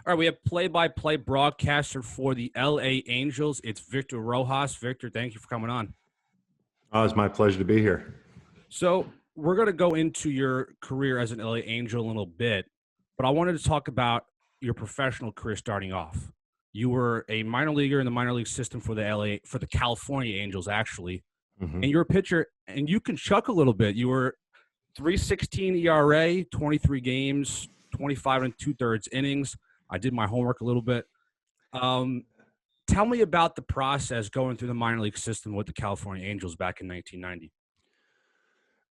All right, we have play-by-play broadcaster for the LA Angels. It's Victor Rojas. Victor, thank you for coming on. Oh, it's my pleasure to be here. So we're going to go into your career as an LA Angel in a little bit, but I wanted to talk about your professional career starting off. You were a minor leaguer in the minor league system for the California Angels, actually, and you're a pitcher, and you can chuck a little bit. You were 3.16 ERA, 23 games, 25 and 2/3 innings. I did my homework a little bit. Tell me about the process going through the minor league system with the California Angels back in 1990.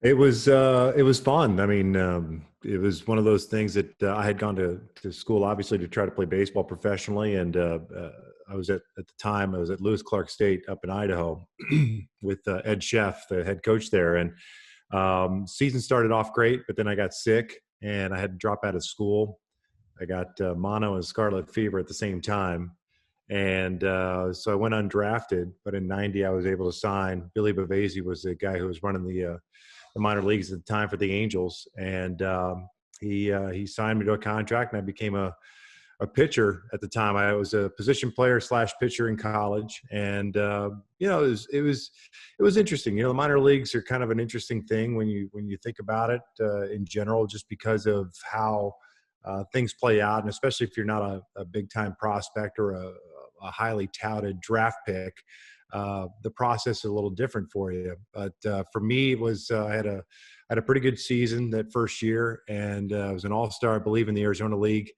It was fun. I mean, it was one of those things that I had gone to school, obviously, to try to play baseball professionally. And I was at the time, I was at Lewis Clark State up in Idaho with Ed Sheff, the head coach there. And season started off great, but then I got sick and I had to drop out of school. I got mono and scarlet fever at the same time. And so I went undrafted, but in 90, I was able to sign. Billy Bavasi was the guy who was running the minor leagues at the time for the Angels. And he signed me to a contract, and I became a pitcher at the time. I was a position player / pitcher in college. And, it was interesting. The minor leagues are kind of an interesting thing when you think about it in general, just because of how things play out. And especially if you're not a big time prospect or a highly touted draft pick, the process is a little different for you. But for me, it was I had a pretty good season that first year, and I was an all-star, I believe, in the Arizona League.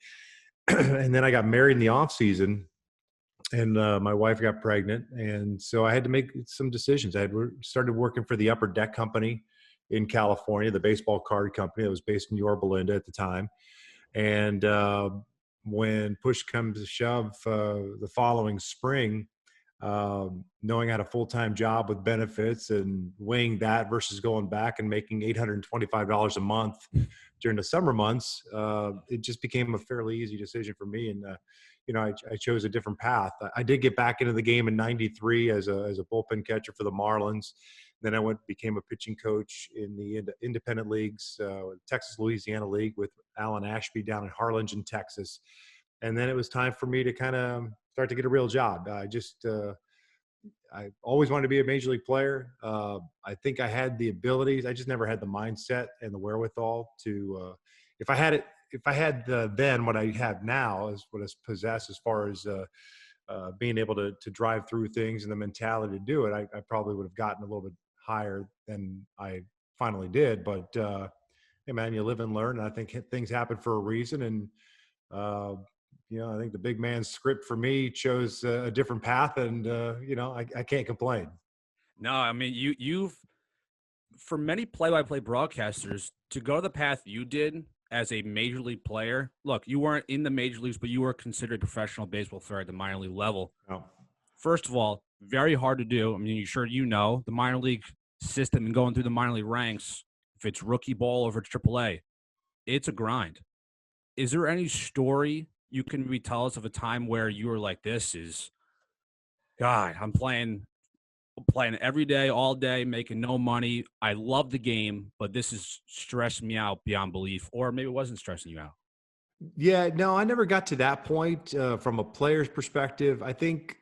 And then I got married in the off season, and my wife got pregnant, and so I had to make some decisions. I had started working for the Upper Deck Company in California, the baseball card company that was based in Yorba Linda at the time. And when push comes to shove, the following spring, knowing I had a full-time job with benefits and weighing that versus going back and making $825 a month during the summer months, it just became a fairly easy decision for me. And, I chose a different path. I did get back into the game in 93 as a bullpen catcher for the Marlins. Then I became a pitching coach in the independent leagues, Texas, Louisiana League with Alan Ashby down in Harlingen, Texas. And then it was time for me to kind of start to get a real job. I always wanted to be a major league player. I think I had the abilities. I just never had the mindset and the wherewithal to, if I had then what I have now is what I possess as far as being able to drive through things and the mentality to do it, I probably would have gotten a little bit higher than I finally did. But hey, man, you live and learn. And I think things happen for a reason. And I think the big man's script for me chose a different path, and I can't complain. No, I mean you've for many play-by-play broadcasters to go the path you did as a major league player. Look, you weren't in the major leagues, but you were considered a professional baseball player at the minor league level. Oh. First of all, very hard to do. I mean, the minor league system and going through the minor league ranks, if it's rookie ball over AAA, it's a grind. Is there any story you can maybe tell us of a time where you were like, God, I'm playing every day, all day, making no money. I love the game, but this is stressing me out beyond belief, or maybe it wasn't stressing you out? Yeah, no, I never got to that point from a player's perspective. I think,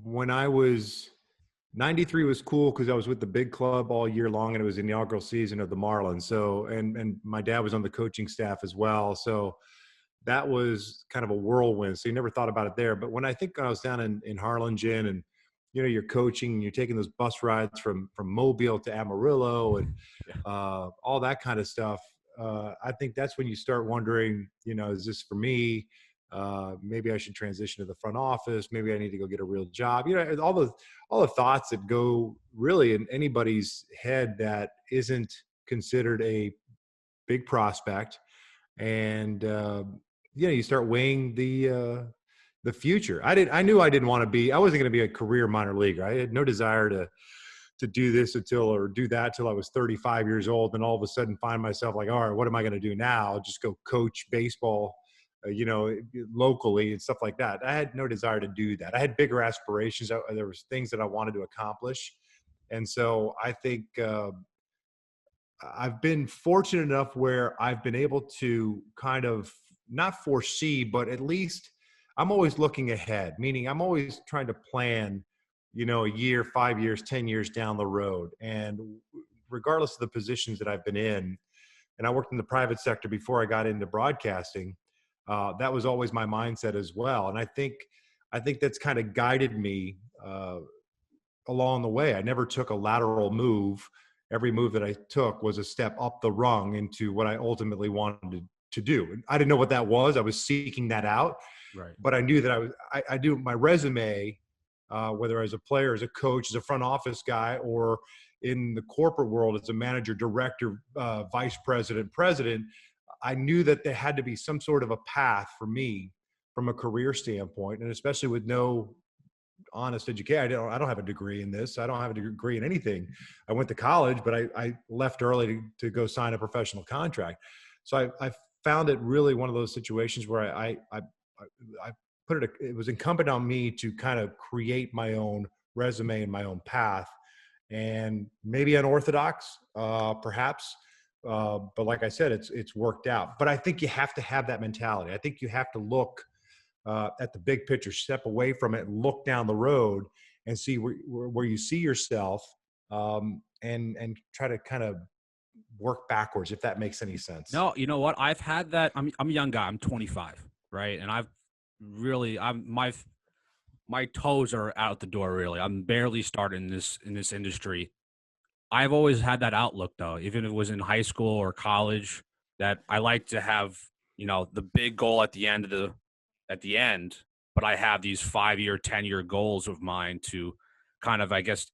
when I was 93 was cool because I was with the big club all year long, and it was the inaugural season of the Marlins. So, and my dad was on the coaching staff as well. So that was kind of a whirlwind. So you never thought about it there. But when I was down in Harlingen, and, you're coaching and you're taking those bus rides from Mobile to Amarillo and all that kind of stuff. I think that's when you start wondering, is this for me? Maybe I should transition to the front office. Maybe I need to go get a real job. All the thoughts that go really in anybody's head that isn't considered a big prospect. And, you start weighing the future. I knew I didn't want to be, I wasn't going to be a career minor leaguer. I had no desire to do this or do that till I was 35 years old, and all of a sudden find myself like, all right, what am I going to do now? I'll just go coach baseball, locally and stuff like that. I had no desire to do that. I had bigger aspirations. There was things that I wanted to accomplish. And so I think I've been fortunate enough where I've been able to kind of not foresee, but at least I'm always looking ahead, meaning I'm always trying to plan, a year, 5 years, 10 years down the road. And regardless of the positions that I've been in, and I worked in the private sector before I got into broadcasting, that was always my mindset as well. And I think that's kind of guided me along the way. I never took a lateral move. Every move that I took was a step up the rung into what I ultimately wanted to do. And I didn't know what that was. I was seeking that out, Right. but I knew that I do my resume, whether as a player, as a coach, as a front office guy, or in the corporate world as a manager, director, vice president, president. I knew that there had to be some sort of a path for me from a career standpoint, and especially with no honest education. I don't have a degree in this. I don't have a degree in anything. I went to college, but I left early to go sign a professional contract. So I found it really one of those situations where I put it was incumbent on me to kind of create my own resume and my own path, and maybe unorthodox, perhaps. But like I said, it's worked out. But I think you have to have that mentality. I think you have to look at the big picture, step away from it, and look down the road and see where you see yourself, and try to kind of work backwards, if that makes any sense. No, you know what? I've had that. I'm a young guy. I'm 25, right? And my toes are out the door. Really, I'm barely starting in this industry. I've always had that outlook, though, even if it was in high school or college, that I like to have, the big goal at the end, but I have these 5-year, 10-year goals of mine to kind of, I guess,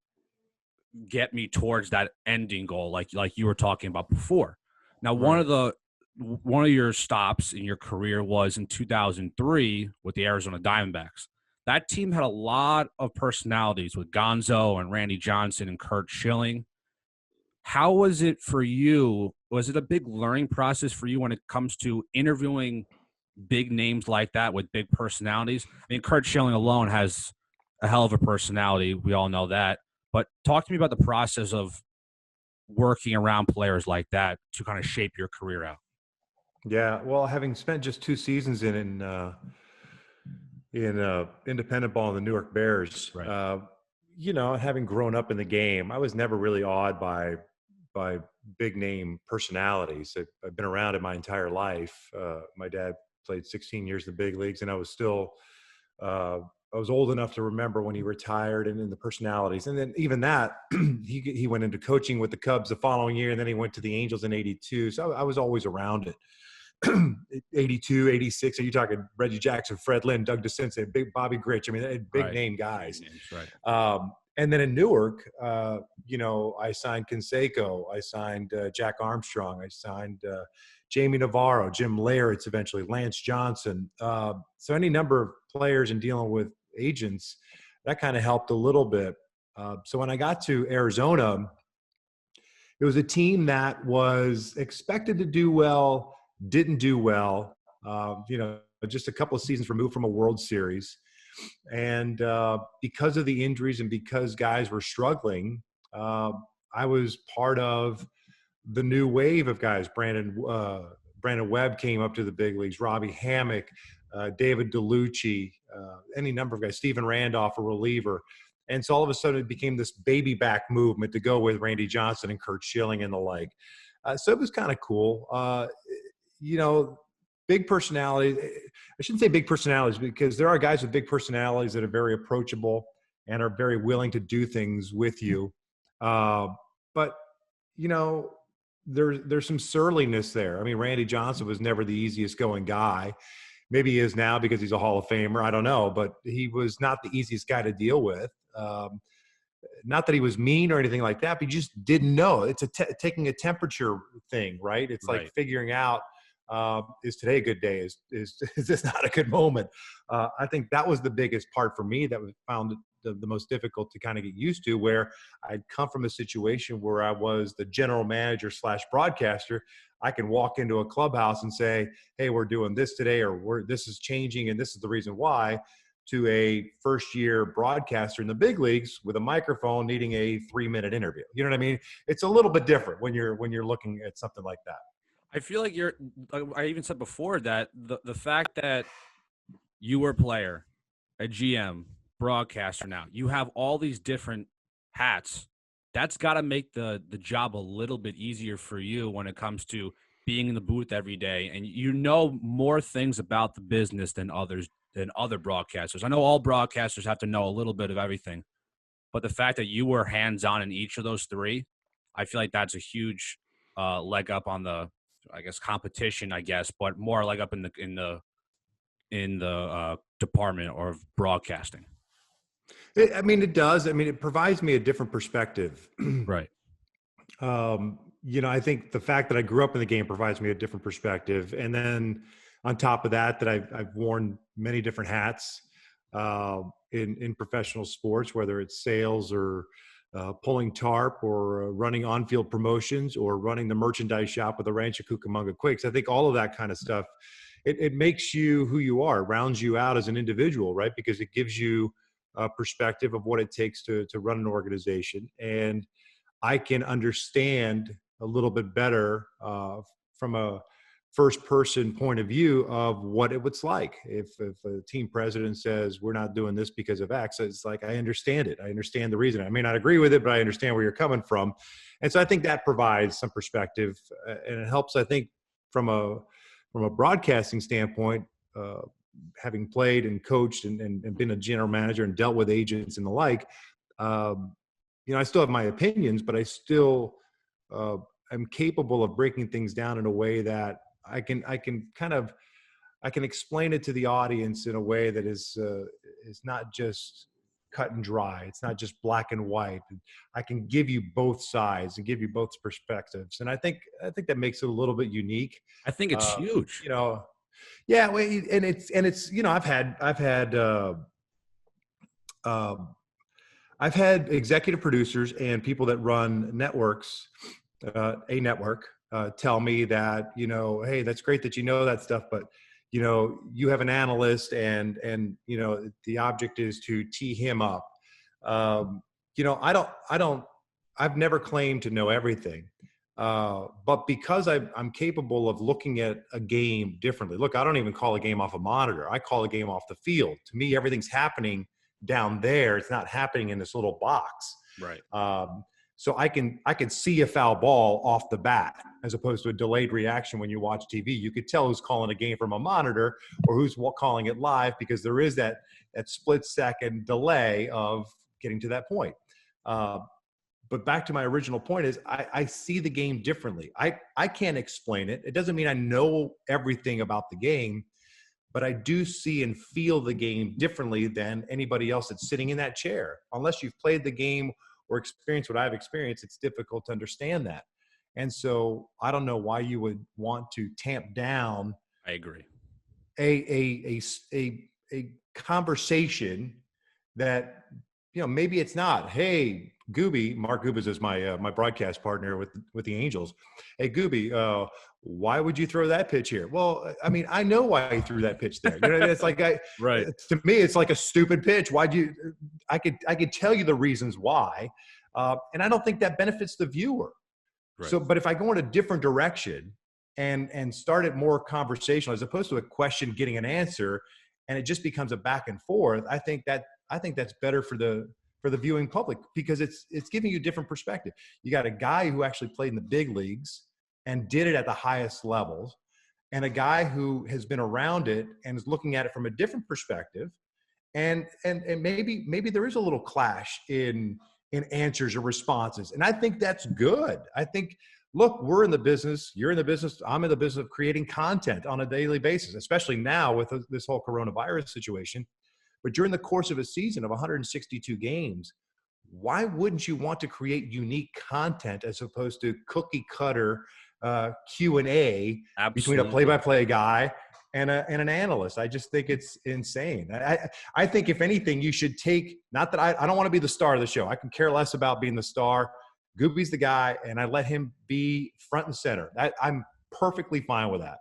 get me towards that ending goal, like you were talking about before. Now, Right. one of your stops in your career was in 2003 with the Arizona Diamondbacks. That team had a lot of personalities with Gonzo and Randy Johnson and Curt Schilling. How was it for you? Was it a big learning process for you when it comes to interviewing big names like that with big personalities? I mean, Curt Schilling alone has a hell of a personality. We all know that. But talk to me about the process of working around players like that to kind of shape your career out. Yeah. Well, having spent just 2 seasons in independent ball in the Newark Bears, Right. having grown up in the game, I was never really awed by big name personalities. I've been around it my entire life. My dad played 16 years in the big leagues, and I was still I was old enough to remember when he retired and in the personalities. And then even that, he went into coaching with the Cubs the following year, and then he went to the Angels in '82. So I was always around it. 82, 86. Are you talking Reggie Jackson, Fred Lynn, Doug DeCinces, big Bobby Grich? I mean, big name guys. Big names, right. And then in Newark, I signed Canseco. I signed Jack Armstrong. I signed Jamie Navarro, Jim Leyritz, eventually Lance Johnson. So any number of players and dealing with agents, that kind of helped a little bit. So when I got to Arizona, it was a team that was expected to do well, didn't do well, just a couple of seasons removed from a World Series. And because of the injuries and because guys were struggling, I was part of the new wave of guys. Brandon Webb came up to the big leagues, Robbie Hammock, David DeLucci, any number of guys, Steven Randolph, a reliever. And so all of a sudden it became this baby back movement to go with Randy Johnson and Curt Schilling and the like. So it was kind of cool. Big personalities. I shouldn't say big personalities, because there are guys with big personalities that are very approachable and are very willing to do things with you. But there's some surliness there. I mean, Randy Johnson was never the easiest going guy. Maybe he is now because he's a Hall of Famer. I don't know, but he was not the easiest guy to deal with. Not that he was mean or anything like that, but you just didn't know. It's taking a temperature thing, right? It's Right. like figuring out, is today a good day? Is this not a good moment? I think that was the biggest part for me that was found the most difficult to kind of get used to, where I'd come from a situation where I was the general manager / broadcaster. I can walk into a clubhouse and say, hey, we're doing this today, or this is changing, and this is the reason why, to a first-year broadcaster in the big leagues with a microphone needing a 3-minute interview. You know what I mean? It's a little bit different when you're looking at something like that. I feel like I even said before that the fact that you were a player, a GM, broadcaster now, you have all these different hats. That's got to make the job a little bit easier for you when it comes to being in the booth every day, and you know more things about the business than other broadcasters. I know all broadcasters have to know a little bit of everything, but the fact that you were hands on in each of those three, I feel like that's a huge leg up on the, I guess, competition. I guess, but more leg up in the department or broadcasting. I mean, it does. I mean, it provides me a different perspective. Right. I think the fact that I grew up in the game provides me a different perspective. And then on top of that, I've worn many different hats in professional sports, whether it's sales or pulling tarp or running on-field promotions or running the merchandise shop with the Rancho Cucamonga Quakes. I think all of that kind of stuff, it makes you who you are, rounds you out as an individual, right? Because it gives you a perspective of what it takes to run an organization. And I can understand a little bit better from a first person point of view of what it was like. If a team president says, we're not doing this because of X, it's like, I understand it. I understand the reason. I may not agree with it, but I understand where you're coming from. And so I think that provides some perspective, and it helps, I think, from a broadcasting standpoint, having played and coached and been a general manager and dealt with agents and the like. I still have my opinions, but I still am capable of breaking things down in a way that I can explain it to the audience in a way that is not just cut and dry. It's not just black and white. I can give you both sides and give you both perspectives, and I think that makes it a little bit unique. I think it's huge. Yeah, and it's I've had executive producers and people that run networks, a network, tell me that, hey, that's great that you know that stuff, but you have an analyst and the object is to tee him up. I've never claimed to know everything. But because I'm capable of looking at a game differently. Look, I don't even call a game off a monitor. I call a game off the field. To me, everything's happening down there. It's not happening in this little box. Right. So I can see a foul ball off the bat, as opposed to a delayed reaction when you watch TV. You could tell who's calling a game from a monitor or who's calling it live, because there is that split second delay of getting to that point. But back to my original point is I see the game differently. I can't explain it. It doesn't mean I know everything about the game, but I do see and feel the game differently than anybody else that's sitting in that chair. Unless you've played the game or experienced what I've experienced, it's difficult to understand that. And so I don't know why you would want to tamp down. I agree. A conversation that, maybe it's not. Hey, Gooby, Mark Gubas is my broadcast partner with the Angels. Hey, Gooby, why would you throw that pitch here? Well, I mean, I know why he threw that pitch there. It's like right. To me, it's like a stupid pitch. I could tell you the reasons why, and I don't think that benefits the viewer. Right. So, but if I go in a different direction and start it more conversational as opposed to a question getting an answer, and it just becomes a back and forth, I think that's better for the viewing public, because it's giving you a different perspective. You got a guy who actually played in the big leagues and did it at the highest levels, and a guy who has been around it and is looking at it from a different perspective. And maybe there is a little clash in answers or responses. And I think that's good. I think, look, we're in the business, you're in the business, I'm in the business of creating content on a daily basis, especially now with this whole coronavirus situation. But during the course of a season of 162 games, why wouldn't you want to create unique content as opposed to cookie cutter Q&A between a play-by-play guy and an analyst? I just think it's insane. I think if anything, you should take, not that I don't want to be the star of the show. I can care less about being the star. Gooby's the guy, and I let him be front and center. I'm perfectly fine with that.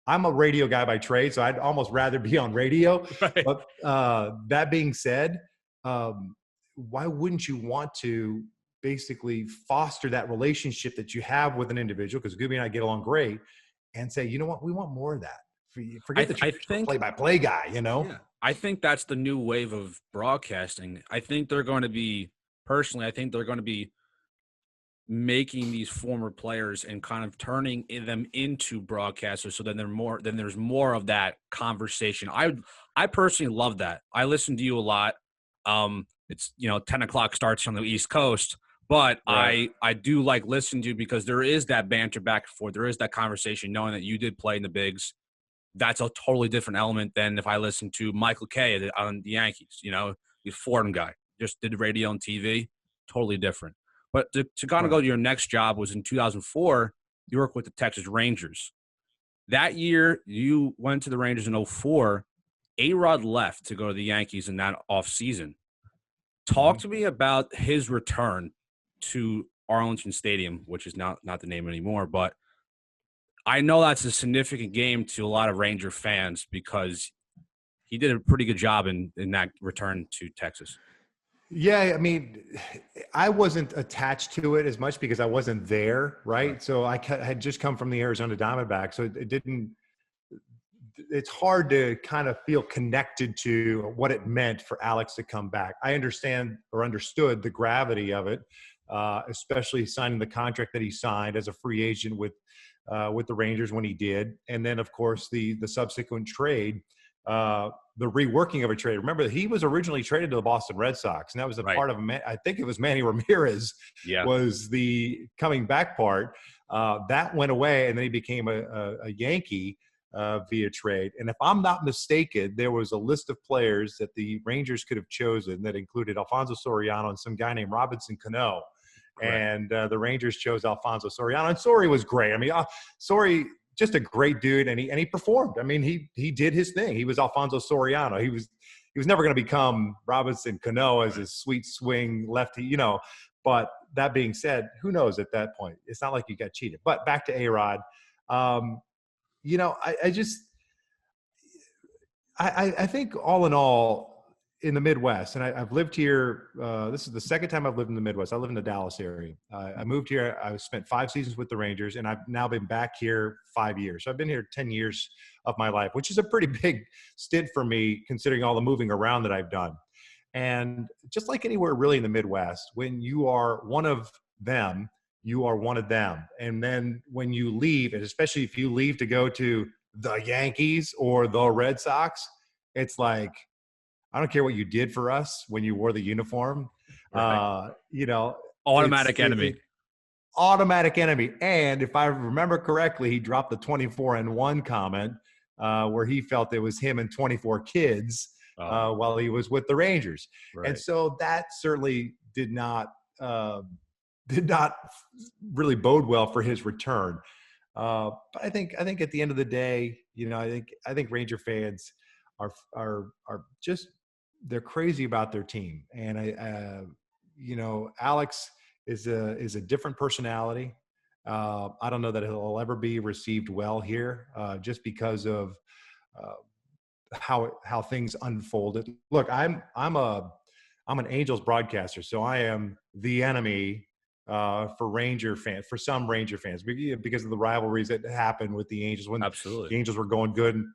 I'm a radio guy by trade, so I'd almost rather be on radio. Right. But that being said, why wouldn't you want to basically foster that relationship that you have with an individual? Because Gooby and I get along great. and say, you know what, we want more of that. I, Forget the I traditional think play-by-play guy, you know? Yeah, I think that's the new wave of broadcasting. I think they're going to be personally. I think they're going to be making these former players and kind of turning them into broadcasters. So then there's more of that conversation. I personally love that. I listen to you a lot. It's 10 o'clock starts on the East Coast, but Right. I do like listening to you because there is that banter back and forth. There is that conversation, knowing that you did play in the bigs. That's a totally different element than if I listen to Michael Kay on the Yankees. He's a Fordham guy, just did radio and TV, totally different. But to kind of Right. go to your next job was in 2004, you worked with the Texas Rangers. That year, you went to the Rangers in 04. A-Rod left to go to the Yankees in that offseason. Talk Mhm. to me about his return to Arlington Stadium, which is not the name anymore, but I know that's a significant game to a lot of Ranger fans because he did a pretty good job in that return to Texas. Yeah, I mean, I wasn't attached to it as much because I wasn't there, Right. right? So I had just come from the Arizona Diamondbacks, so it didn't. It's hard to kind of feel connected to what it meant for Alex to come back. I understand or understood the gravity of it, especially signing the contract that he signed as a free agent with the Rangers when he did, and then of course the subsequent trade, the reworking of a trade. Remember, he was originally traded to the Boston Red Sox, and that was a Right. part of I think it was Manny Ramirez Yeah. was the coming back part. That went away, and then he became a Yankee via trade. And if I'm not mistaken, there was a list of players that the Rangers could have chosen that included Alfonso Soriano and some guy named Robinson Cano. Correct. And the Rangers chose Alfonso Soriano. And Sori was great. I mean, Sori, just a great dude, and he performed. I mean, he did his thing. He was Alfonso Soriano. He was never going to become Robinson Cano as Right. a sweet swing lefty, But that being said, who knows at that point? It's not like you got cheated. But back to A-Rod. Um, I think all in all, in the Midwest, and I've lived here. This is the second time I've lived in the Midwest. I live in the Dallas area. I moved here. I spent 5 seasons with the Rangers, and I've now been back here 5 years. So I've been here 10 years of my life, which is a pretty big stint for me, considering all the moving around that I've done. And just like anywhere really in the Midwest, when you are one of them, you are one of them. And then when you leave, and especially if you leave to go to the Yankees or the Red Sox, it's like, I don't care what you did for us when you wore the uniform. Right. It's Automatic enemy. automatic enemy. And if I remember correctly, he dropped the 24-1 comment where he felt it was him and 24 kids while he was with the Rangers. Right. And so that certainly did not really bode well for his return. But I think at the end of the day, I think Ranger fans are just, they're crazy about their team. And Alex is a different personality. I don't know that he'll ever be received well here, just because of how things unfolded. Look, I'm an Angels broadcaster, so I am the enemy for Ranger fans, for some Ranger fans, because of the rivalries that happened with the Angels when Absolutely. the Angels were going good.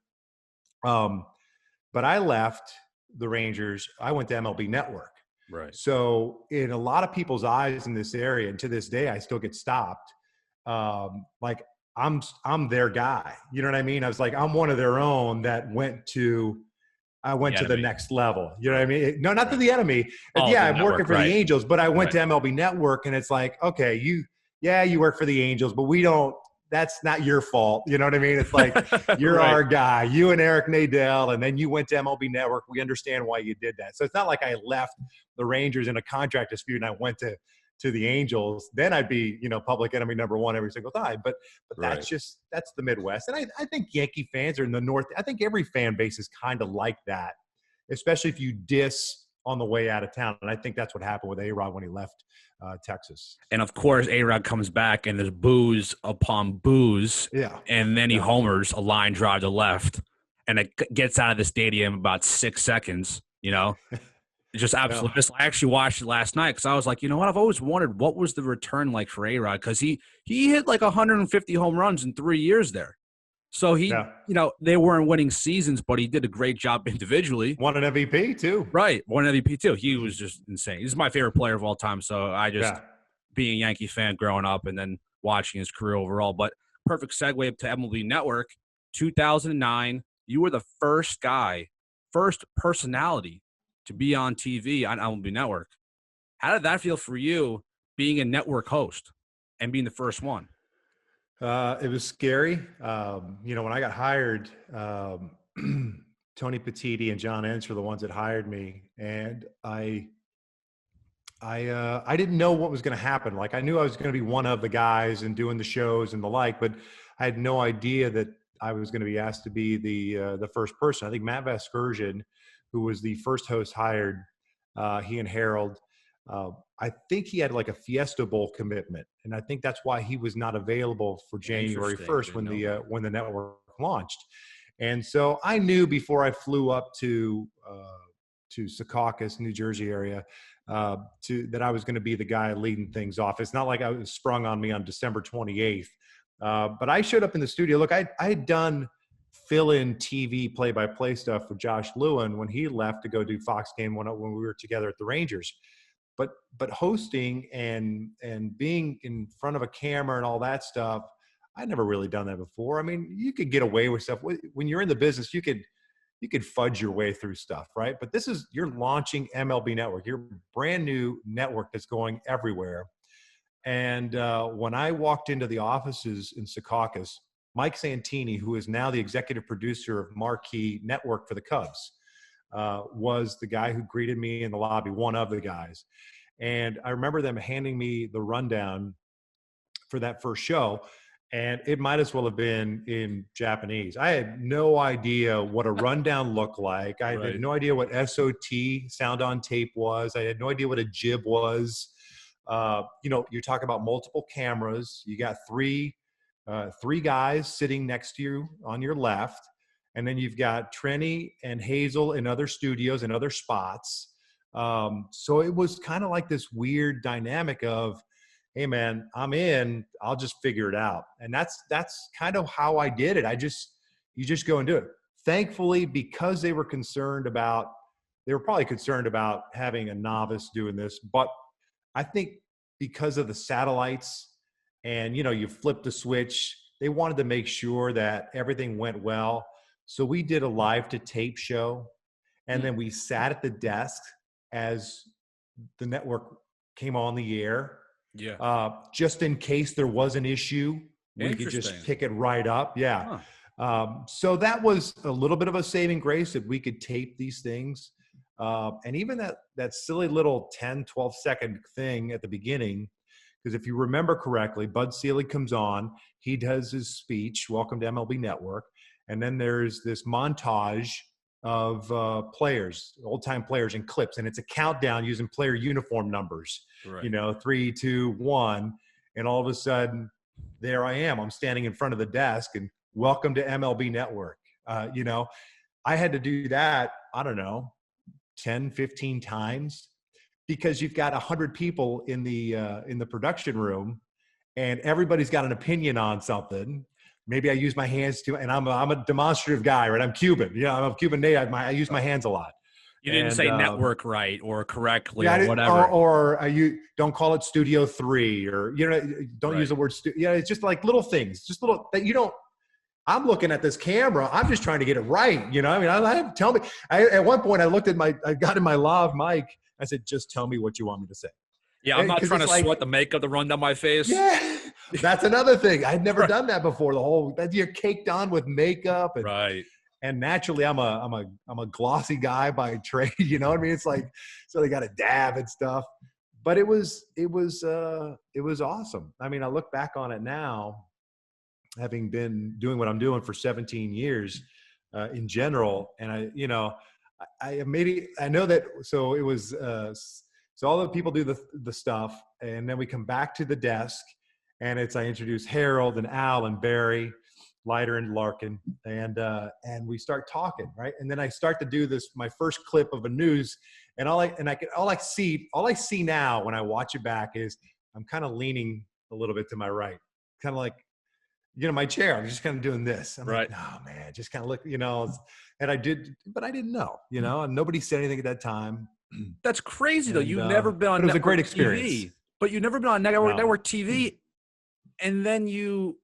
But I left the Rangers. I went to MLB Network. Right. So in a lot of people's eyes in this area, and to this day, I still get stopped. Like I'm their guy. You know what I mean? I was like, I'm one of their own that went to the next level. You know what I mean? No, not to the enemy. Oh, Yeah, the I'm working network, for the right. Angels, but I went to MLB Network, and it's like, okay, you work for the Angels, but that's not your fault. You know what I mean? It's like, you're Right. our guy, you and Eric Nadel, and then you went to MLB Network. We understand why you did that. So it's not like I left the Rangers in a contract dispute and I went to the Angels. Then I'd be, public enemy number one every single time. But Right. that's the Midwest. And I think Yankee fans are in the North. I think every fan base is kind of like that, especially if you diss on the way out of town. And I think that's what happened with A-Rod when he left Texas. And of course, A-Rod comes back and there's booze upon booze. Yeah. And then he homers a line drive to left, and it gets out of the stadium about 6 seconds. It's just absolutely. I actually watched it last night because I was like, you know what? I've always wondered what was the return like for A-Rod, because he hit like 150 home runs in 3 years there. So he, Yeah. they weren't winning seasons, but he did a great job individually. Won an MVP too. Right. Won MVP too. He was just insane. He's my favorite player of all time. So I just, Yeah. being a Yankee fan growing up and then watching his career overall. But perfect segue to MLB Network. 2009, you were the first personality to be on TV on MLB Network. How did that feel for you being a network host and being the first one? It was scary. When I got hired, Tony Petiti and John Entz were the ones that hired me, and I didn't know what was going to happen. Like I knew I was going to be one of the guys and doing the shows and the like, but I had no idea that I was going to be asked to be the first person. I think Matt Vasgersian, who was the first host hired, he and Harold. I think he had like a Fiesta Bowl commitment, and I think that's why he was not available for January 1st when the network launched. And so I knew before I flew up to Secaucus, New Jersey area, that I was going to be the guy leading things off. It's not like I was sprung on me on December 28th, but I showed up in the studio. Look, I had done fill-in TV play-by-play stuff for Josh Lewin when he left to go do Fox game when we were together at the Rangers. But hosting and being in front of a camera and all that stuff, I'd never really done that before. I mean, you could get away with stuff when you're in the business. You could fudge your way through stuff, right? But you're launching MLB Network. You're a brand new network that's going everywhere. And when I walked into the offices in Secaucus, Mike Santini, who is now the executive producer of Marquee Network for the Cubs, was the guy who greeted me in the lobby, one of the guys. And I remember them handing me the rundown for that first show, and it might as well have been in Japanese. I had no idea what a rundown looked like. I had no idea what SOT, sound on tape, was. I had no idea what a jib was. You talk about multiple cameras. You got three guys sitting next to you on your left. And then you've got Trenny and Hazel in other studios and other spots. So it was kind of like this weird dynamic of, hey man, I'm in, I'll just figure it out. And that's kind of how I did it. You just go and do it. Thankfully, because they were probably concerned about having a novice doing this, but I think because of the satellites and, you flip the switch, they wanted to make sure that everything went well. So we did a live to tape show, and then we sat at the desk as the network came on the air. Yeah. Just in case there was an issue, we could just pick it right up. Yeah. Huh. So that was a little bit of a saving grace that we could tape these things. And even that silly little 10, 12-second thing at the beginning, because if you remember correctly, Bud Selig comes on, he does his speech, welcome to MLB Network. And then there's this montage of players, old-time players and clips. And it's a countdown using player uniform numbers, 3, 2, 1. And all of a sudden, there I am. I'm standing in front of the desk and welcome to MLB Network. I had to do that, I don't know, 10, 15 times, because you've got 100 people in the production room and everybody's got an opinion on something. Maybe I use my hands too, and I'm a demonstrative guy, right? I'm Cuban. I'm a Cuban native. I use my hands a lot. You didn't say network right or correctly or whatever. Or you don't call it Studio 3, or don't use the word studio. It's just like little things, just little that you don't. I'm looking at this camera. I'm just trying to get it right. Tell me. At one point, I got in my lav mic. I said, just tell me what you want me to say. Yeah, I'm not trying to sweat the makeup to run down my face. Yeah, that's another thing. I'd never done that before. You're caked on with makeup, and naturally, I'm a glossy guy by trade. You know what I mean? It's like, so they got a dab and stuff. But it was awesome. I mean, I look back on it now, having been doing what I'm doing for 17 years in general, and I know that. So it was. So all the people do the stuff, and then we come back to the desk, and I introduce Harold and Al and Barry, Leiter and Larkin, and we start talking, right? And then I start to do my first clip of a news, and all I see now when I watch it back is I'm kind of leaning a little bit to my right, kind of like my chair. I'm just kind of doing this. I'm Right. like, no, man, just kind of look, and I did, but I didn't know, and nobody said anything at that time. That's crazy though. And, You've never been but on it was a great network experience. TV, but you've never been on No. network TV, and then you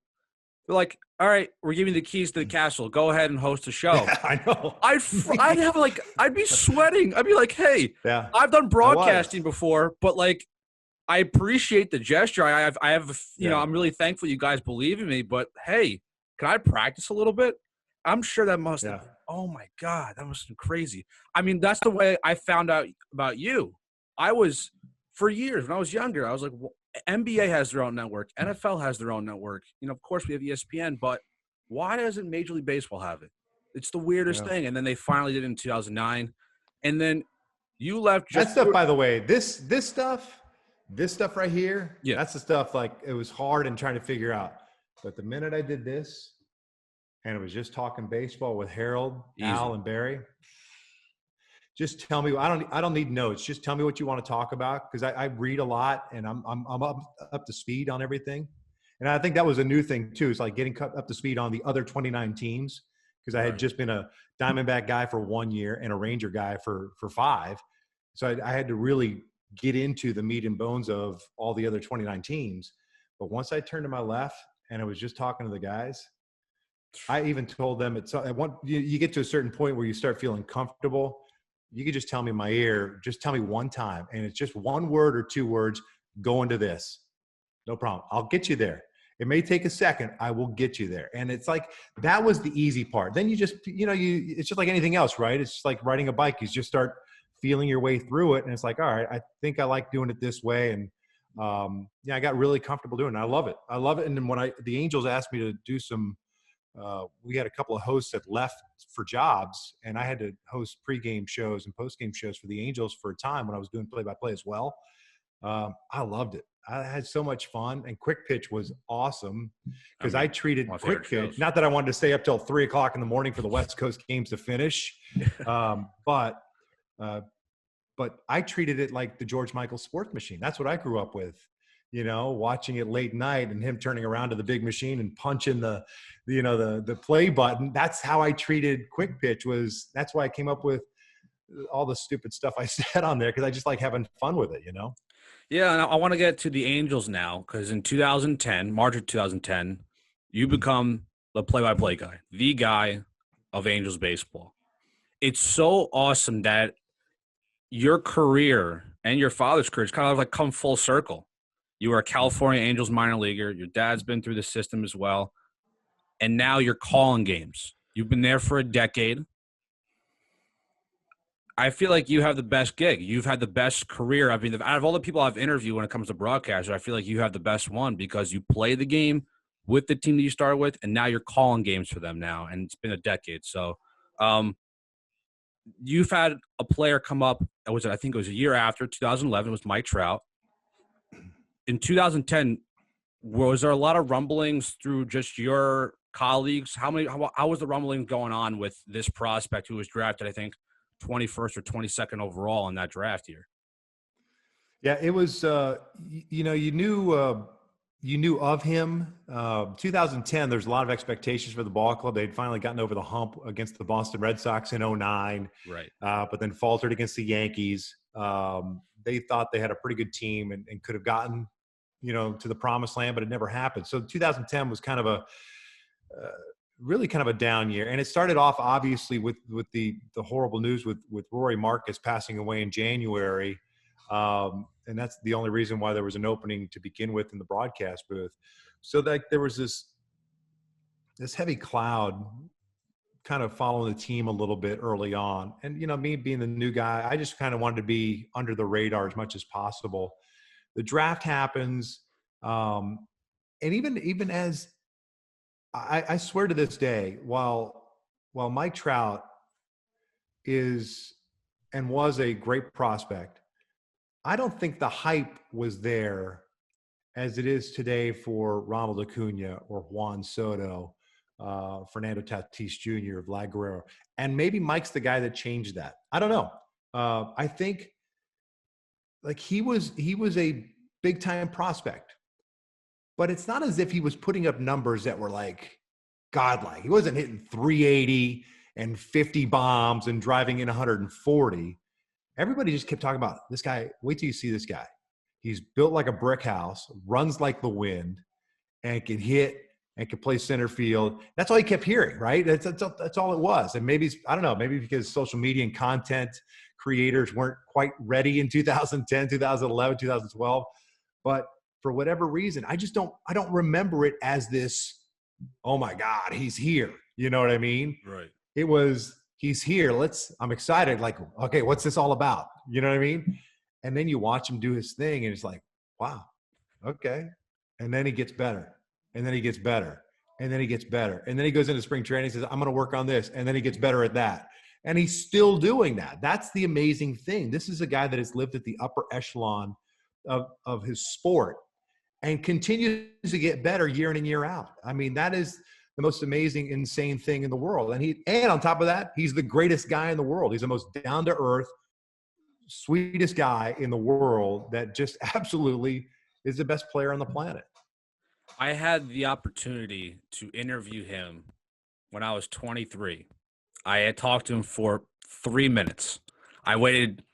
were like, "All right, we're giving you the keys to the castle. Go ahead and host a show." Yeah, I know. I'd be sweating. I'd be like, "Hey, Yeah, I've done I was. broadcasting before, but like, I appreciate the gesture. I have, Yeah. I'm really thankful you guys believe in me, but hey, can I practice a little bit?" I'm sure that must have Yeah. been, oh my God, that must have been crazy. I mean, that's the way I found out about you. I was, for years when I was younger, I was like, well, NBA has their own network, NFL has their own network. Of course we have ESPN, but why doesn't Major League Baseball have it? It's the weirdest Yeah. thing. And then they finally did it in 2009. And then you left That just stuff, by the way, this stuff right here, yeah. that's the stuff, like, it was hard and trying to figure out. But the minute I did this, and it was just talking baseball with Harold, Easy. Al, and Barry, just tell me. I don't need notes. Just tell me what you want to talk about, because I read a lot and I'm up to speed on everything. And I think that was a new thing too. It's like getting up to speed on the other 29 teams, because I had just been a Diamondback guy for 1 year and a Ranger guy for 5. So I had to really get into the meat and bones of all the other 29 teams. But once I turned to my left and I was just talking to the guys, I even told them you get to a certain point where you start feeling comfortable. You could just tell me in my ear, just tell me one time. And it's just one word or 2 words, go into this. No problem. I'll get you there. It may take a second. I will get you there. And it's like, that was the easy part. Then you just, it's just like anything else, right? It's just like riding a bike. You just start feeling your way through it. And it's like, all right, I think I like doing it this way. And I got really comfortable doing it. I love it. I love it. And then when the Angels asked me to do some, we had a couple of hosts that left for jobs, and I had to host pregame shows and postgame shows for the Angels for a time when I was doing play-by-play as well. I loved it. I had so much fun, and Quick Pitch was awesome because I treated Quick Pitch, not that I wanted to stay up till 3:00 in the morning for the West Coast games to finish, but I treated it like the George Michael sports machine. That's what I grew up with. Watching it late night and him turning around to the big machine and punching the play button. That's how I treated Quick Pitch. That's why I came up with all the stupid stuff I said on there, because I just like having fun with it, Yeah, and I want to get to the Angels now, because in 2010, March of 2010, you become the play-by-play guy, the guy of Angels baseball. It's so awesome that your career and your father's career has kind of like come full circle. You were a California Angels minor leaguer. Your dad's been through the system as well. And now you're calling games. You've been there for a decade. I feel like you have the best gig. You've had the best career. I mean, out of all the people I've interviewed when it comes to broadcasters, I feel like you have the best one, because you play the game with the team that you started with, and now you're calling games for them now, and it's been a decade. So you've had a player come up, I think it was a year after, 2011, it was Mike Trout. In 2010, was there a lot of rumblings through just your colleagues? How was the rumbling going on with this prospect who was drafted, I think, 21st or 22nd overall in that draft year? Yeah, it was, you knew of him. 2010, there's a lot of expectations for the ball club. They'd finally gotten over the hump against the Boston Red Sox in 2009, right? But then faltered against the Yankees. They thought they had a pretty good team and could have gotten, to the promised land, but it never happened. So 2010 was kind of really kind of a down year. And it started off obviously with the horrible news with Rory Marcus passing away in January. And that's the only reason why there was an opening to begin with in the broadcast booth. So that there was this heavy cloud kind of following the team a little bit early on. And, me being the new guy, I just kind of wanted to be under the radar as much as possible. The draft happens. And even as I swear to this day, while Mike Trout is and was a great prospect, I don't think the hype was there as it is today for Ronald Acuna or Juan Soto, Fernando Tatis Jr., Vlad Guerrero. And maybe Mike's the guy that changed that. I don't know. I think like he was a big time prospect, but it's not as if he was putting up numbers that were like godlike. He wasn't hitting 380 and 50 bombs and driving in 140. Everybody just kept talking about this guy. Wait till you see this guy. He's built like a brick house, runs like the wind, and can hit and can play center field. That's all you kept hearing, right? That's all it was. And maybe, I don't know, maybe because social media and content creators weren't quite ready in 2010, 2011, 2012. But for whatever reason, I don't remember it as this, oh my God, he's here. You know what I mean? Right. It was, he's here. I'm excited. Like, okay, what's this all about? You know what I mean? And then you watch him do his thing and it's like, wow, okay. And then he gets better. And then he gets better. And then he gets better. And then he goes into spring training and says, I'm going to work on this. And then he gets better at that. And he's still doing that. That's the amazing thing. This is a guy that has lived at the upper echelon of his sport and continues to get better year in and year out. I mean, that is the most amazing, insane thing in the world. And on top of that, he's the greatest guy in the world. He's the most down-to-earth, sweetest guy in the world that just absolutely is the best player on the planet. I had the opportunity to interview him when I was 23. I had talked to him for 3 minutes. I waited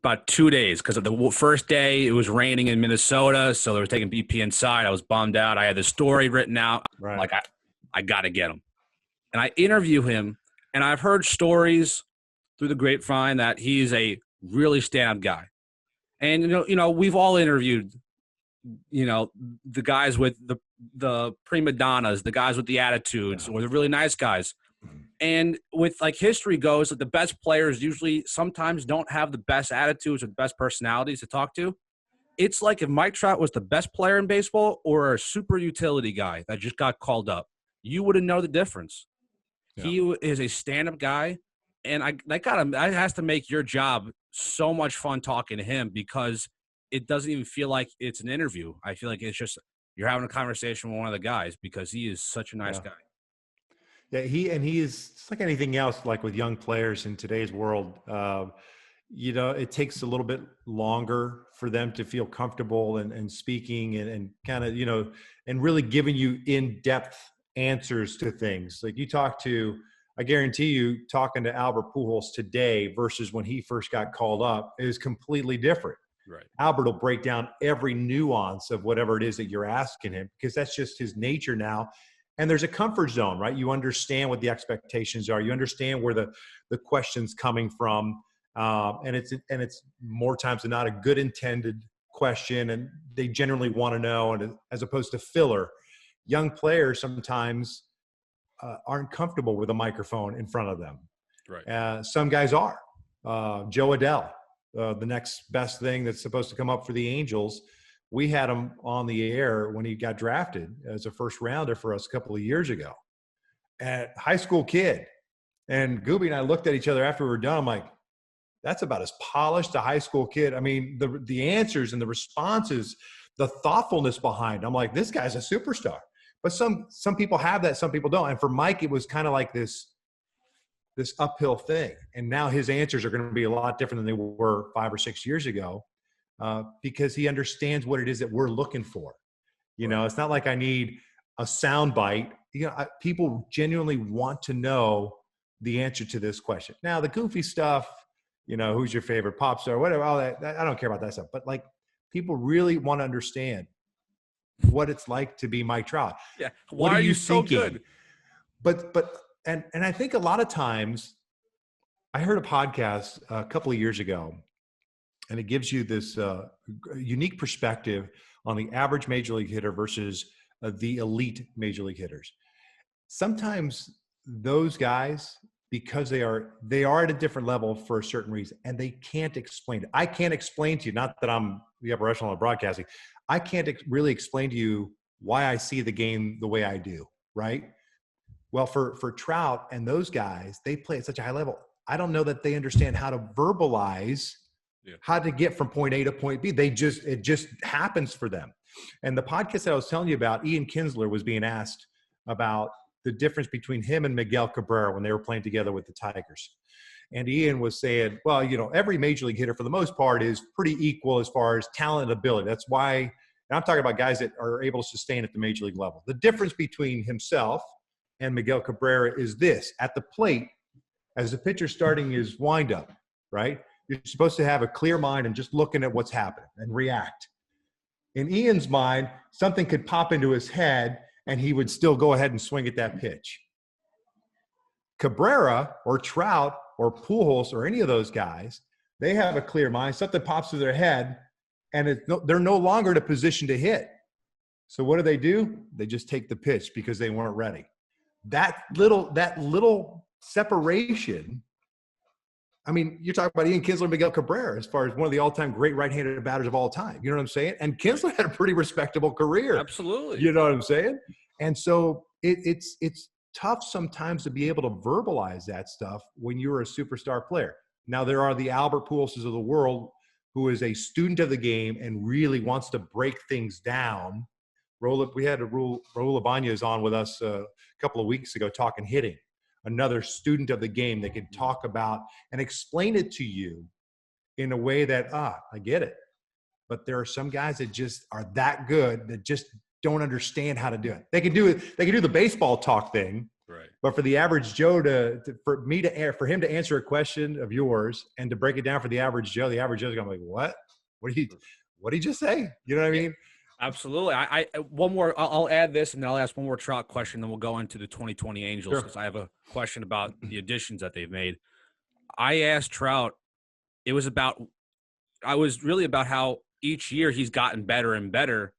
about 2 days because of the first day it was raining in Minnesota, so they were taking BP inside. I was bummed out. I had the story written out. Right. Like, I got to get him. And I interview him, and I've heard stories through the grapevine that he's a really stand-up guy. And, you know, we've all interviewed, you know, the guys with the prima donnas, the guys with the attitudes, or the really nice guys. And with like history goes, that the best players usually sometimes don't have the best attitudes or the best personalities to talk to. It's like if Mike Trout was the best player in baseball or a super utility guy that just got called up, you wouldn't know the difference. Yeah. He is a stand-up guy, and that has to make your job so much fun talking to him because it doesn't even feel like it's an interview. I feel like it's just you're having a conversation with one of the guys because he is such a nice guy. Yeah, he is it's like anything else, like with young players in today's world. You know, it takes a little bit longer for them to feel comfortable and speaking and kind of, you know, and really giving you in-depth answers to things. Like I guarantee you, talking to Albert Pujols today versus when he first got called up is completely different. Right. Albert will break down every nuance of whatever it is that you're asking him because that's just his nature now. And there's a comfort zone, right? You understand what the expectations are. You understand where the question's coming from. And it's more times than not a good intended question. And they generally want to know, and as opposed to filler. Young players sometimes aren't comfortable with a microphone in front of them. Right. Some guys are. Joe Adell, the next best thing that's supposed to come up for the Angels. We had him on the air when he got drafted as a first rounder for us a couple of years ago. And high school kid. And Gooby and I looked at each other after we were done. I'm like, that's about as polished a high school kid. I mean, the answers and the responses, the thoughtfulness behind. I'm like, this guy's a superstar. But some people have that, some people don't. And for Mike, it was kind of like this uphill thing. And now his answers are going to be a lot different than they were 5 or 6 years ago. Because he understands what it is that we're looking for. You know, it's not like I need a sound bite. You know, people genuinely want to know the answer to this question. Now, the goofy stuff, you know, who's your favorite pop star, whatever, all that, I don't care about that stuff. But like, people really want to understand what it's like to be Mike Trout. Yeah. Why are you so good? But I think a lot of times, I heard a podcast a couple of years ago. And it gives you this unique perspective on the average major league hitter versus the elite major league hitters. Sometimes those guys, because they are at a different level for a certain reason, and they can't explain it. I can't explain to you, not that I'm the upper echelon of broadcasting, I can't really explain to you why I see the game the way I do, right? Well, for Trout and those guys, they play at such a high level. I don't know that they understand how to verbalize how to get from point A to point B. It just happens for them. And the podcast that I was telling you about, Ian Kinsler was being asked about the difference between him and Miguel Cabrera when they were playing together with the Tigers. And Ian was saying, well, you know, every major league hitter for the most part is pretty equal as far as talent and ability. That's why And I'm talking about guys that are able to sustain at the major league level. The difference between himself and Miguel Cabrera is this: at the plate, as the pitcher starting his windup, right? You're supposed to have a clear mind and just looking at what's happening and react. In Ian's mind, something could pop into his head and he would still go ahead and swing at that pitch. Cabrera or Trout or Pujols or any of those guys, they have a clear mind. Something pops to their head and they're no longer in a position to hit. So what do? They just take the pitch because they weren't ready. That little separation. I mean, you're talking about Ian Kinsler and Miguel Cabrera as far as one of the all-time great right-handed batters of all time. You know what I'm saying? And Kinsler had a pretty respectable career. Absolutely. You know what I'm saying? And so it's tough sometimes to be able to verbalize that stuff when you're a superstar player. Now, there are the Albert Pujols of the world who is a student of the game and really wants to break things down. We had Raul Ibanez on with us a couple of weeks ago talking hitting. Another student of the game that can talk about and explain it to you in a way that, I get it. But there are some guys that just are that good that just don't understand how to do it. They can do it. They can do the baseball talk thing, right? But for the average Joe for him to answer a question of yours and to break it down for the average Joe's going to be like, what? What did he just say? You know what I mean? Absolutely. I one more. I'll add this, and then I'll ask one more Trout question. Then we'll go into the 2020 Angels because I have a question about the additions that they've made. I asked Trout. I was really about how each year he's gotten better and better.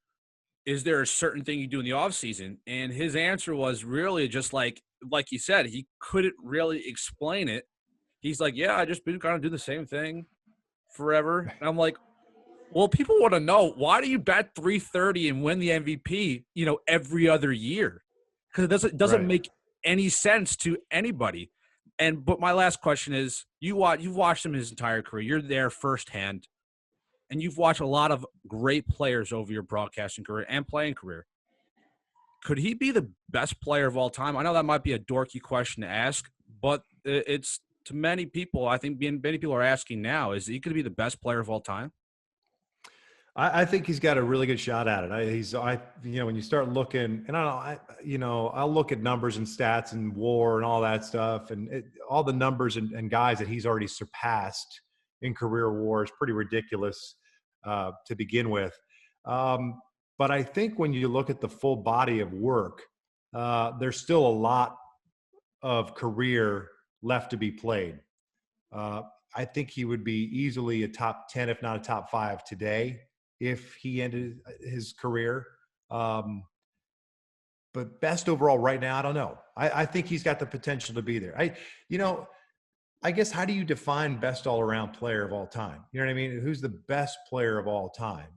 Is there a certain thing you do in the offseason? And his answer was really just like you said, he couldn't really explain it. He's like, yeah, I just been kind of do the same thing forever. And I'm like, well, people want to know, why do you bat .330 and win the MVP, every other year? Because it doesn't make any sense to anybody. But my last question is, you've watched him his entire career. You're there firsthand, and you've watched a lot of great players over your broadcasting career and playing career. Could he be the best player of all time? I know that might be a dorky question to ask, but it's to many people. I think many people are asking now: is he going to be the best player of all time? I think he's got a really good shot at it. When you start looking, and I'll look at numbers and stats and WAR and all that stuff, and all the numbers and guys that he's already surpassed in career WAR is pretty ridiculous to begin with. But I think when you look at the full body of work, there's still a lot of career left to be played. I think he would be easily a top 10, if not a top 5 today, if he ended his career. But best overall right now, I don't know. I think he's got the potential to be there. I guess, how do you define best all-around player of all time? You know what I mean? Who's the best player of all time?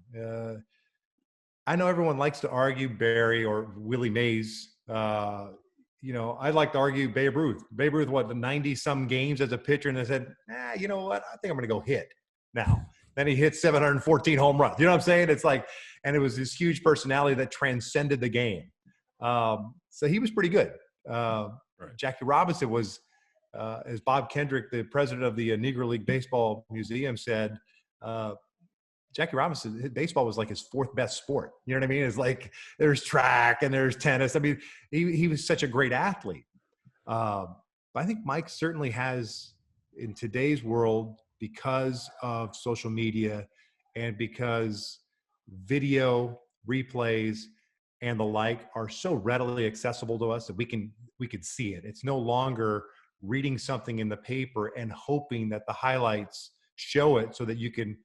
I know everyone likes to argue Barry or Willie Mays. I'd like to argue Babe Ruth. Babe Ruth, the 90-some games as a pitcher, and they said, you know what? I think I'm going to go hit now. Then he hit 714 home runs. You know what I'm saying? It's like, and it was this huge personality that transcended the game. So he was pretty good. Jackie Robinson was, as Bob Kendrick, the president of the Negro League Baseball Museum, said, Jackie Robinson, baseball was like his 4th best sport. You know what I mean? It's like there's track and there's tennis. I mean, he was such a great athlete. But I think Mike certainly has, in today's world, because of social media and because video replays and the like are so readily accessible to us that we can see it. It's no longer reading something in the paper and hoping that the highlights show it so that you can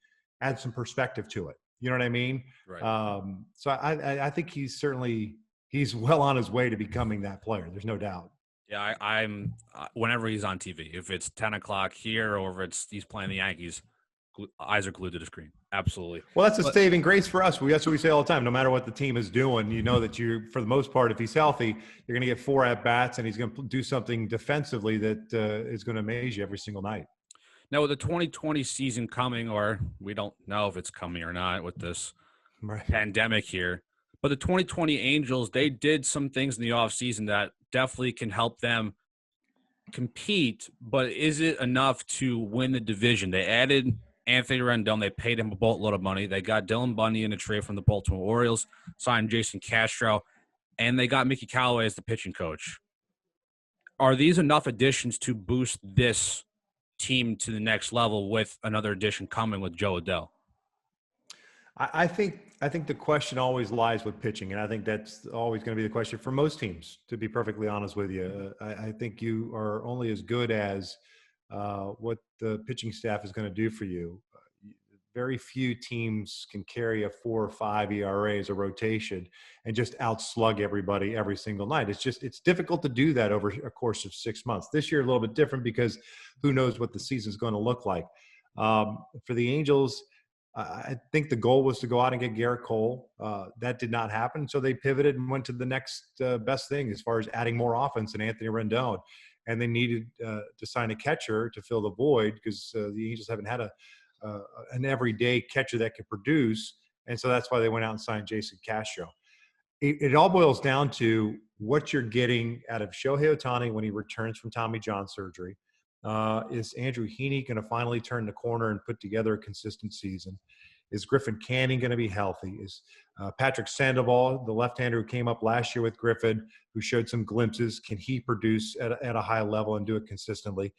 add some perspective to it. You know what I mean? Right. So I think he's well on his way to becoming that player. There's no doubt. Yeah, I'm whenever he's on TV, if it's 10 o'clock here or if he's playing the Yankees, eyes are glued to the screen. Absolutely. Well, that's a saving grace for us. That's what we say all the time. No matter what the team is doing, you know that for the most part, if he's healthy, you're going to get 4 at-bats, and he's going to do something defensively that is going to amaze you every single night. Now, with the 2020 season coming, or we don't know if it's coming or not with this pandemic here, but the 2020 Angels, they did some things in the offseason that definitely can help them compete, but is it enough to win the division? They added Anthony Rendon. They paid him a boatload of money. They got Dylan Bundy in a trade from the Baltimore Orioles, signed Jason Castro, and they got Mickey Callaway as the pitching coach. Are these enough additions to boost this team to the next level with another addition coming with Joe Adell? I think the question always lies with pitching, and I think that's always going to be the question for most teams, to be perfectly honest with you. I think you are only as good as what the pitching staff is going to do for you. Very few teams can carry a 4 or 5 ERA as a rotation and just outslug everybody every single night. It's difficult to do that over a course of 6 months. This year, a little bit different because who knows what the season is going to look like. For the Angels, I think the goal was to go out and get Garrett Cole. That did not happen. So they pivoted and went to the next best thing as far as adding more offense in Anthony Rendon. And they needed to sign a catcher to fill the void because the Angels haven't had an everyday catcher that could produce. And so that's why they went out and signed Jason Castro. It all boils down to what you're getting out of Shohei Ohtani when he returns from Tommy John surgery. Is Andrew Heaney going to finally turn the corner and put together a consistent season? Is Griffin Canning going to be healthy? Is Patrick Sandoval, the left-hander who came up last year with Griffin, who showed some glimpses, can he produce at a high level and do it consistently?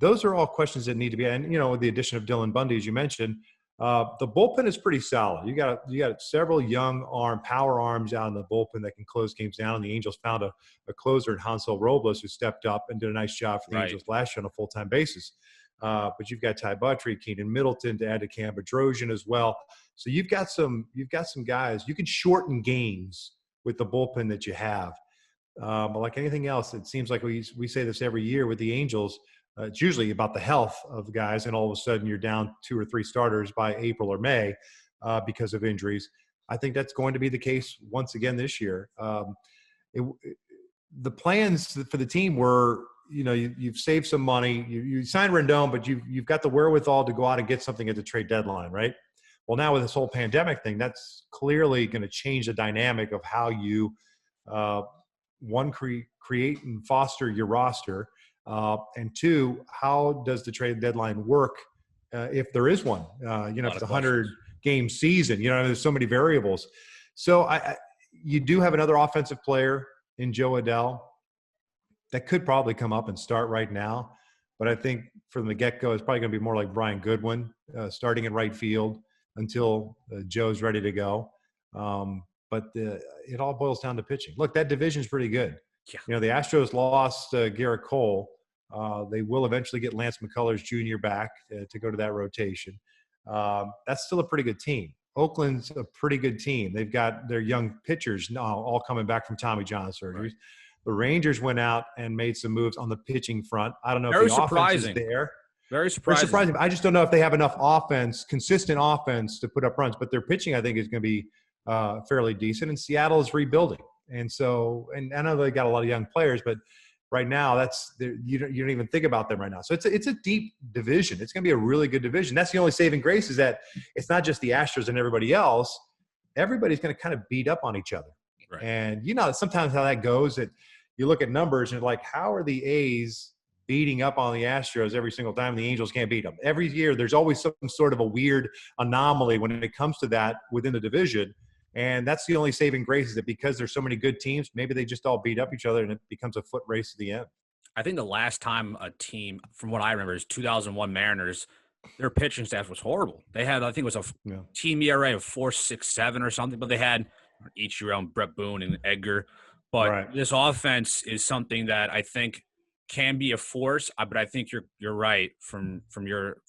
Those are all questions that need to be, and with the addition of Dylan Bundy, as you mentioned, the bullpen is pretty solid. You got several young power arms out in the bullpen that can close games down. And the Angels found a closer in Hansel Robles who stepped up and did a nice job for the Angels last year on a full-time basis. But you've got Ty Buttrey, Keenan Middleton to add to Cam Bedrosian as well. So you've got some guys. You can shorten games with the bullpen that you have. But like anything else, it seems like we say this every year with the Angels. It's usually about the health of the guys, and all of a sudden you're down 2 or 3 starters by April or May because of injuries. I think that's going to be the case once again this year. The plans for the team were, you've saved some money. You signed Rendon, but you've got the wherewithal to go out and get something at the trade deadline, right? Well, now with this whole pandemic thing, that's clearly going to change the dynamic of how you, create and foster your roster. And 2, how does the trade deadline work if there is one? If it's a 100-game season, there's so many variables. So you do have another offensive player in Joe Adell that could probably come up and start right now. But I think from the get-go, it's probably going to be more like Brian Goodwin starting in right field until Joe's ready to go. But it all boils down to pitching. Look, that division's pretty good. Yeah. The Astros lost Garrett Cole. They will eventually get Lance McCullers Jr. back to go to that rotation. That's still a pretty good team. Oakland's a pretty good team. They've got their young pitchers now all coming back from Tommy John surgeries. Right. The Rangers went out and made some moves on the pitching front. I don't know if the offense is there. Very surprising. I just don't know if they have enough consistent offense to put up runs. But their pitching, I think, is going to be fairly decent. And Seattle is rebuilding. And so, and I know they got a lot of young players, but right now you don't even think about them right now. So it's a deep division. It's going to be a really good division. That's the only saving grace is that it's not just the Astros and everybody else. Everybody's going to kind of beat up on each other. Right. And sometimes how that goes, that you look at numbers and you're like, how are the A's beating up on the Astros every single time the Angels can't beat them? Every year there's always some sort of a weird anomaly when it comes to that within the division. And that's the only saving grace is that because there's so many good teams, maybe they just all beat up each other and it becomes a foot race to the end. I think the last time a team, from what I remember, is 2001 Mariners. Their pitching staff was horrible. They had, I think it was a team ERA of 4.67 or something, but they had Ichiro, Brett Boone, and Edgar. But This offense is something that I think can be a force. But I think you're right from your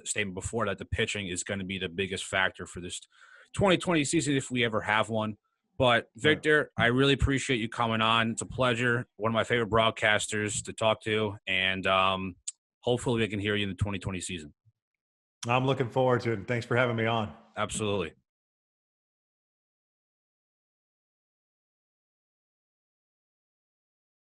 statement before that the pitching is going to be the biggest factor for this 2020 season if we ever have one. But Victor, I really appreciate you coming on. It's a pleasure. One of my favorite broadcasters to talk to, and hopefully we can hear you in the 2020 season. I'm looking forward to it. Thanks for having me on. Absolutely.